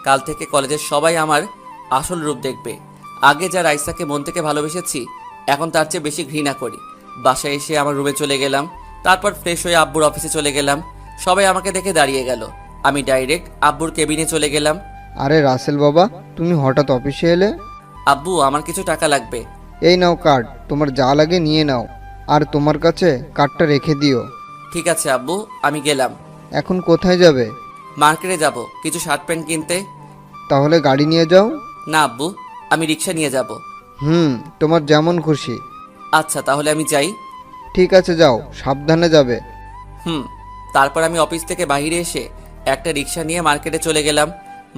কাল থেকে কলেজের সবাই আমার আসল রূপ দেখবে। আগে যা রাইসাকে মন থেকে ভালোবেসেছি, এখন তার চেয়ে বেশি ঘৃণা করি। বাসায় এসে আমার রুমে চলে গেলাম, তারপর ফ্রেশ হয়ে আব্বুর অফিসে চলে গেলাম। সবাই আমাকে দেখে দাঁড়িয়ে গেল। আমি ডাইরেক্ট আব্বুর কেবিনে চলে গেলাম। আরে রাসেল বাবা, তুমি হঠাৎ অফিসে এলে? আব্বু, আমার কিছু টাকা লাগবে। এই নাও কার্ড, তোমার যা লাগে নিয়ে নাও, আর তোমার কাছে কার্ডটা রেখে দিও। ঠিক আছে আব্বু, আমি গেলাম। এখন কোথায় যাবে? মার্কেটে যাব কিছু শার্ট প্যান্ট কিনতে। তাহলে গাড়ি নিয়ে যাও। না আব্বু, আমি রিক্সা নিয়ে যাব। তোমার যেমন খুশি। আচ্ছা, তাহলে আমি যাই। ঠিক আছে, যাও, সাবধানে যাবে। তারপর আমি অফিস থেকে বাইরে এসে একটা রিক্সা নিয়ে মার্কেটে চলে গেলাম।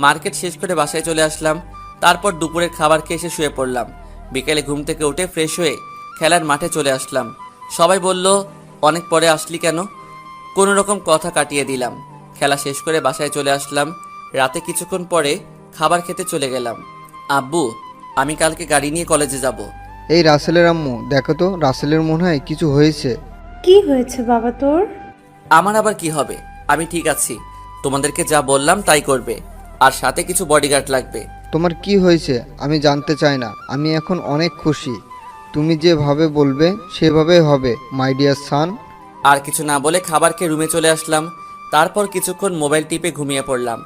মার্কেট শেষ করে বাসায় চলে আসলাম। তারপর দুপুরের খাবার খেয়ে এসে শুয়ে পড়লাম। বিকেলে ঘুম থেকে উঠে ফ্রেশ হয়ে খেলার মাঠে চলে আসলাম। সবাই বলল, অনেক পরে আসলি কেন? কোনো রকম কথা কাটিয়ে দিলাম। খেলা শেষ করে বাসায় চলে আসলাম। রাতে কিছুক্ষণ পরে খাবার খেতে চলে গেলাম। আব্বু, আমি কালকে গাড়ি নিয়ে কলেজে যাব। এই রাসেলের আম্মু, দেখো তো, রাসেলের মনে হয় কিছু হয়েছে। কি হয়েছে বাবা তোর? আমার আবার কি হবে? আমি ঠিক আছি। তোমাদেরকে যা বললাম তাই করবে, আর সাথে কিছু বডিগার্ড লাগবে। তোমার কি হয়েছে আমি জানতে চাই না, আমি এখন অনেক খুশি। তুমি যেভাবে বলবে সেভাবে হবে, মাই ডিয়ার সান। আর কিছু না বলে খাবার খেয়ে রুমে চলে আসলাম। তারপর কিছুক্ষণ মোবাইল টিপে ঘুমিয়ে পড়লাম।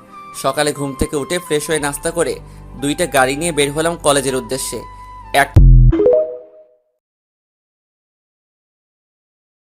সকালে ঘুম থেকে উঠে ফ্রেশ হয়ে নাস্তা করে দুইটা গাড়ি নিয়ে বের হলাম কলেজের উদ্দেশ্যে। এক